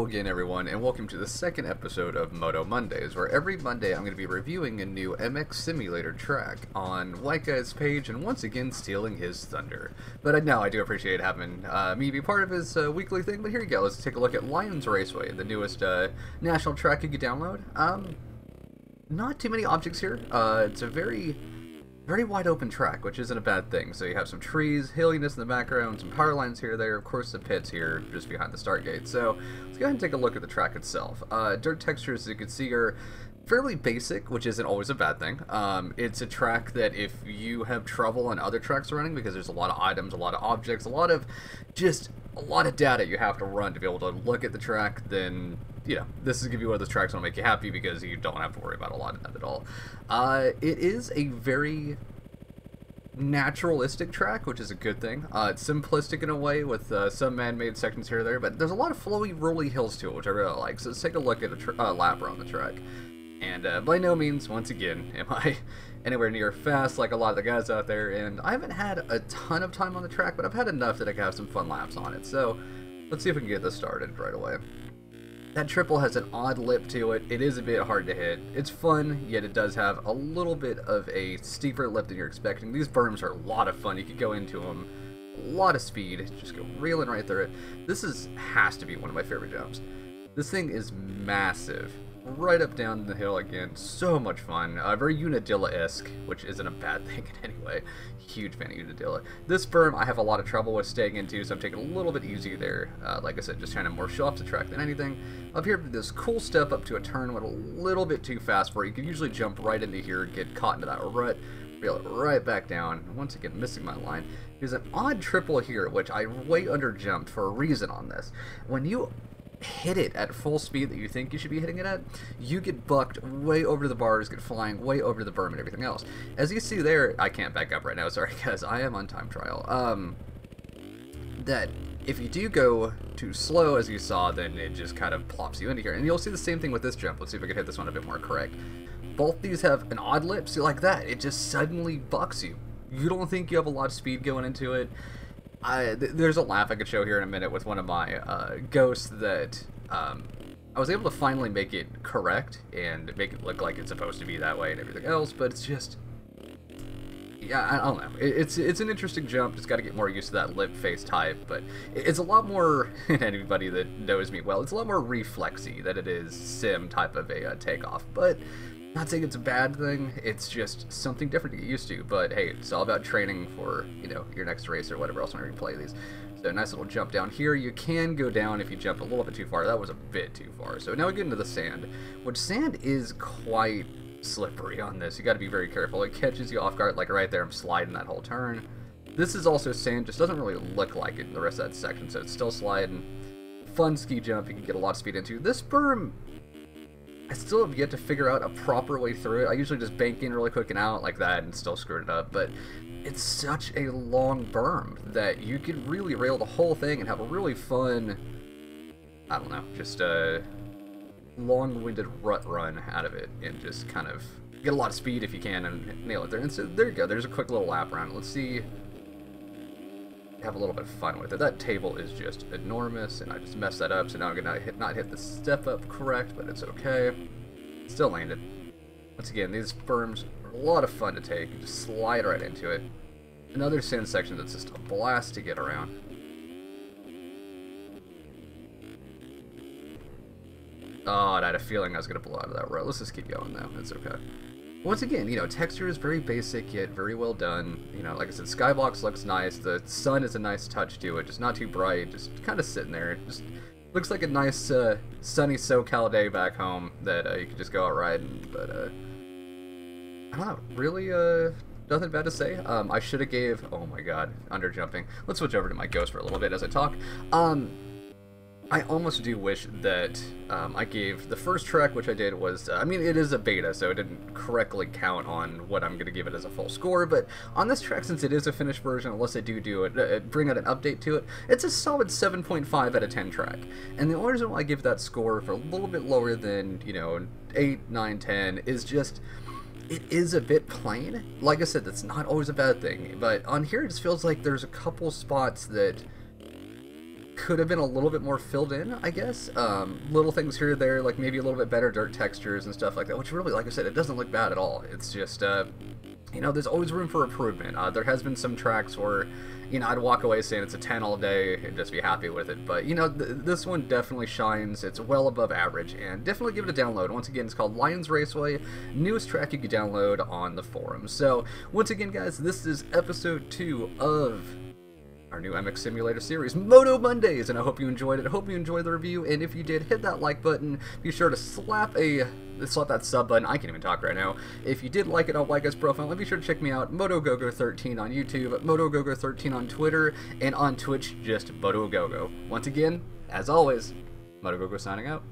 again, everyone, and welcome to the second episode of Moto Mondays, where every Monday I'm going to be reviewing a new MX Simulator track on WhiteGuy's page and once again stealing his thunder. But I do appreciate having me be part of his weekly thing, but here you go. Let's take a look at Lyonne's Raceway, the newest national track you can download. Not too many objects here. It's a very wide open track, which isn't a bad thing. So you have some trees, hilliness in the background, some power lines here, there, of course the pits here just behind the start gate. So let's go ahead and take a look at the track itself. Dirt textures, as you can see, are fairly basic, which isn't always a bad thing. It's a track that if you have trouble on other tracks running, because there's a lot of items, a lot of objects, a lot of data you have to run to be able to look at the track, then this is going to be one of those tracks that'll make you happy because you don't have to worry about a lot of that at all. It is a very naturalistic track, which is a good thing. It's simplistic in a way with some man-made sections here or there, but there's a lot of flowy, rolly hills to it, which I really like. So let's take a look at a lap around the track. And by no means, once again, am I anywhere near fast like a lot of the guys out there, and I haven't had a ton of time on the track, but I've had enough that I can have some fun laps on it. So let's see if we can get this started right away. That triple has an odd lip to it. It is a bit hard to hit. It's fun, yet it does have a little bit of a steeper lip than you're expecting. These berms are a lot of fun. You could go into them, a lot of speed, just go reeling right through it. This has to be one of my favorite jumps. This thing is massive. Right up down the hill again. So much fun. Very Unadilla-esque, which isn't a bad thing in any way. Huge fan of Unadilla. This berm I have a lot of trouble with staying into, so I'm taking a little bit easy there. Like I said, just trying to more show off the track than anything. Up here, this cool step up to a turn went a little bit too fast for you. You could usually jump right into here, get caught into that rut, reel it right back down. Once again, missing my line. There's an odd triple here, which I way under jumped for a reason on this. When you hit it at full speed that you think you should be hitting it at, you get bucked way over to the bars, get flying way over to the berm and everything else. As you see there, I can't back up right now, sorry guys, I am on time trial. That if you do go too slow, as you saw, then it just kind of plops you into here. And you'll see the same thing with this jump. Let's see if I can hit this one a bit more correct. Both these have an odd lip, see like that, it just suddenly bucks you. You don't think you have a lot of speed going into it. There's a laugh I could show here in a minute with one of my ghosts that I was able to finally make it correct and make it look like it's supposed to be that way and everything else, but it's just, yeah, I don't know. It's an interesting jump. Just got to get more used to that lip face type, but it's a lot more, anybody that knows me well, it's a lot more reflexy than it is sim type of a takeoff, but not saying it's a bad thing, it's just something different to get used to. But hey, it's all about training for, your next race or whatever else whenever you play these. So nice little jump down here. You can go down if you jump a little bit too far. That was a bit too far. So now we get into the sand, which sand is quite slippery on this. You got to be very careful. It catches you off guard, like right there, I'm sliding that whole turn. This is also sand, just doesn't really look like it in the rest of that section, so it's still sliding. Fun ski jump you can get a lot of speed into. This berm, I still have yet to figure out a proper way through it. I usually just bank in really quick and out like that and still screwed it up, but it's such a long berm that you could really rail the whole thing and have a really fun, I don't know, just a long-winded rut run out of it and just kind of get a lot of speed if you can and nail it there. And so there you go, there's a quick little lap around. Let's see, have a little bit of fun with it. That table is just enormous, and I just messed that up, so now I'm gonna not hit the step up correct, but it's okay. Still landed. Once again, these berms are a lot of fun to take. You just slide right into it. Another sand section that's just a blast to get around. Oh, and I had a feeling I was gonna blow out of that road. Let's just keep going though. It's okay. Once again, texture is very basic yet very well done. Like I said, skybox looks nice. The sun is a nice touch to it, just not too bright, just kind of sitting there. It just looks like a nice sunny SoCal day back home that you can just go out riding. But I don't know, really nothing bad to say. I should have gave, oh my god, under jumping. Let's switch over to my ghost for a little bit as I talk. I almost do wish that I gave the first track, which I did was, I mean, it is a beta, so it didn't correctly count on what I'm going to give it as a full score, but on this track, since it is a finished version, unless I do it, bring out an update to it, it's a solid 7.5 out of 10 track. And the only reason why I give that score for a little bit lower than, 8, 9, 10 is just, it is a bit plain. Like I said, that's not always a bad thing, but on here it just feels like there's a couple spots that could have been a little bit more filled in, I guess. Little things here or there, like maybe a little bit better dirt textures and stuff like that, which really, like I said, it doesn't look bad at all. It's just, you know, there's always room for improvement. There has been some tracks where, you know, I'd walk away saying it's a 10 all day and just be happy with it. But, you know, this one definitely shines. It's well above average, and definitely give it a download. Once again, it's called Lyonne's Raceway, newest track you can download on the forums. So, once again, guys, this is episode 2 of our new MX Simulator series, Moto Mondays, and I hope you enjoyed it. I hope you enjoyed the review, and if you did, hit that like button. Be sure to slap that sub button. I can't even talk right now. If you did like it on WhiteGuy's profile, be sure to check me out, Motoagogo13 on YouTube, Motoagogo13 on Twitter, and on Twitch, just Motoagogo. Once again, as always, Motoagogo signing out.